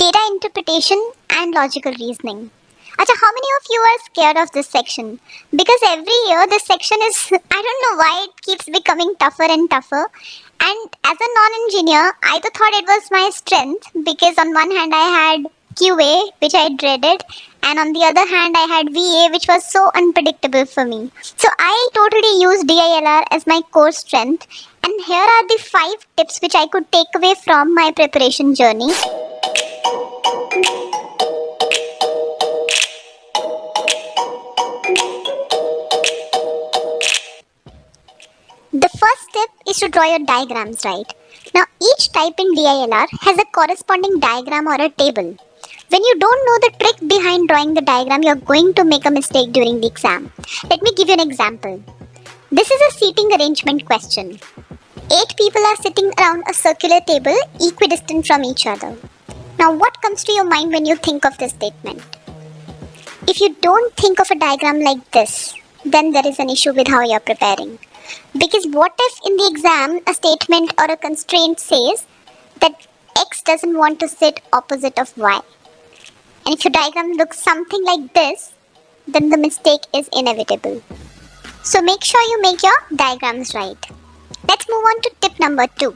data interpretation and logical reasoning. Acha, how many of you are scared of this section? Because every year this section is, I don't know why it keeps becoming tougher and tougher. And as a non-engineer, I thought it was my strength because on one hand I had QA, which I dreaded, and on the other hand I had VA, which was so unpredictable for me. So I totally used DILR as my core strength, and here are the 5 tips which I could take away from my preparation journey. The first step is to draw your diagrams right. Now each type in DILR has a corresponding diagram or a table. When you don't know the trick behind drawing the diagram, you're going to make a mistake during the exam. Let me give you an example. This is a seating arrangement question. 8 people are sitting around a circular table equidistant from each other. Now what comes to your mind when you think of this statement? If you don't think of a diagram like this, then there is an issue with how you're preparing. Because what if in the exam a statement or a constraint says that X doesn't want to sit opposite of Y? And if your diagram looks something like this, then the mistake is inevitable. So make sure you make your diagrams right. Let's move on to tip number 2.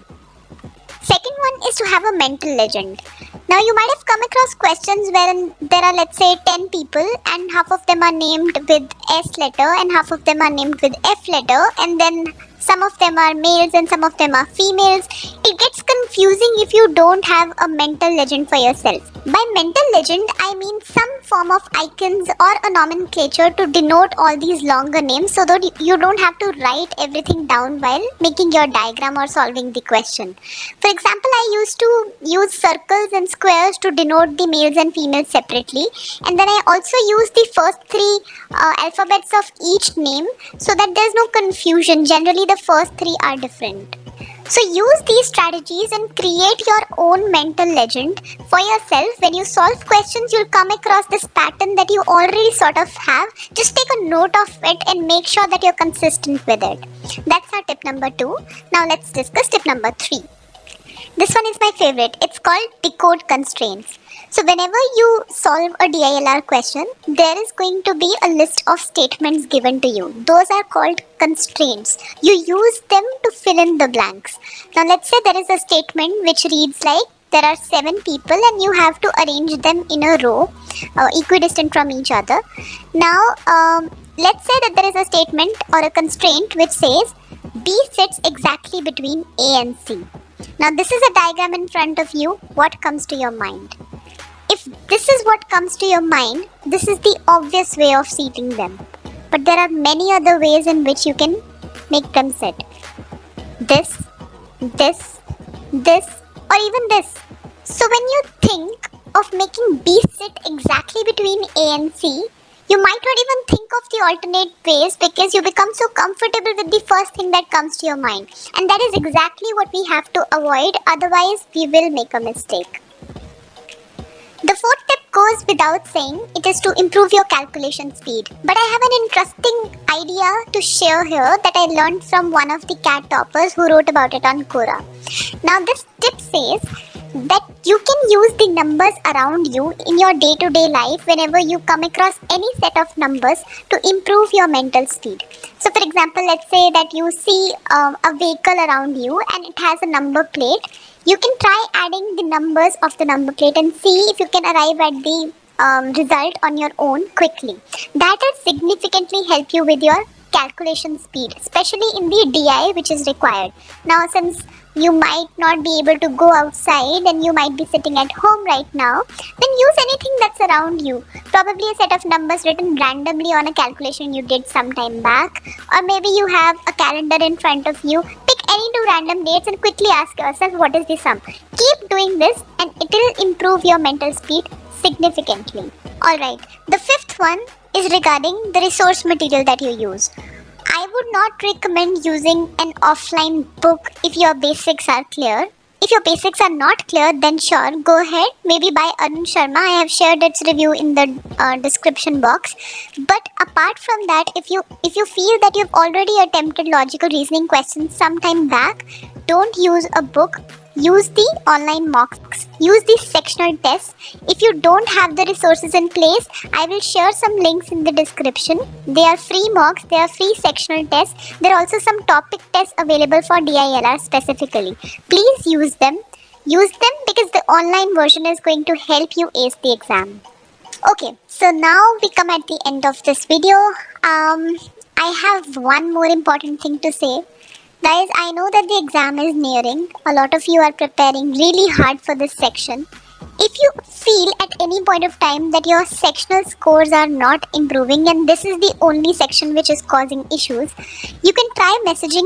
Second one is to have a mental legend. Now you might have come across questions wherein there are, let's say, 10 people and half of them are named with S letter and half of them are named with F letter, and then some of them are males and some of them are females. It gets confusing if you don't have a mental legend for yourself. By mental legend, I mean some form of icons or a nomenclature to denote all these longer names so that you don't have to write everything down while making your diagram or solving the question. For example, I used to use circles and squares to denote the males and females separately, and then I also use the first 3 alphabets of each name so that there's no confusion. Generally, the first 3 are different. So use these strategies and create your own mental legend for yourself. When you solve questions, you'll come across this pattern that you already sort of have. Just take a note of it and make sure that you're consistent with it. That's our tip number 2. Now let's discuss tip number 3. This one is my favorite. It's called Decode Constraints. So whenever you solve a DILR question, there is going to be a list of statements given to you. Those are called constraints. You use them to fill in the blanks. Now let's say there is a statement which reads like there are 7 people and you have to arrange them in a row, equidistant from each other. Now let's say that there is a statement or a constraint which says B sits exactly between A and C. Now this is a diagram in front of you. What comes to your mind? If this is what comes to your mind, this is the obvious way of seating them. But there are many other ways in which you can make them sit. This, this, this, or even this. So when you think of making B sit exactly between A and C, you might not even think of the alternate ways because you become so comfortable with the first thing that comes to your mind. And that is exactly what we have to avoid, otherwise we will make a mistake. The 4th tip goes without saying, it is to improve your calculation speed. But I have an interesting idea to share here that I learned from one of the CAT toppers who wrote about it on Quora. Now this tip says that you can use the numbers around you in your day-to-day life whenever you come across any set of numbers to improve your mental speed. So for example, let's say that you see a vehicle around you and it has a number plate. You can try adding the numbers of the number plate and see if you can arrive at the result on your own quickly. That will significantly help you with your calculation speed, especially in the DI which is required. Now since you might not be able to go outside and you might be sitting at home right now, then use anything that's around you. Probably a set of numbers written randomly on a calculation you did some time back, or maybe you have a calendar in front of you. Pick any 2 random dates and quickly ask yourself what is the sum. Keep doing this and it will improve your mental speed significantly. Alright, the 5th one is regarding the resource material that you use. I would not recommend using an offline book if your basics are clear. If your basics are not clear, then sure, go ahead. Maybe buy Arun Sharma. I have shared its review in the description box. But apart from that, if you feel that you've already attempted logical reasoning questions some time back, don't use a book. use the online mocks, use the sectional tests. If you don't have the resources in place, I will share some links in the description. They are free mocks, they are free sectional tests. There are also some topic tests available for DILR specifically. Please use them. Use them because the online version is going to help you ace the exam. Okay, so now we come at the end of this video. I have one more important thing to say. Guys, I know that the exam is nearing. A lot of you are preparing really hard for this section. If you feel at any point of time that your sectional scores are not improving and this is the only section which is causing issues, you can try messaging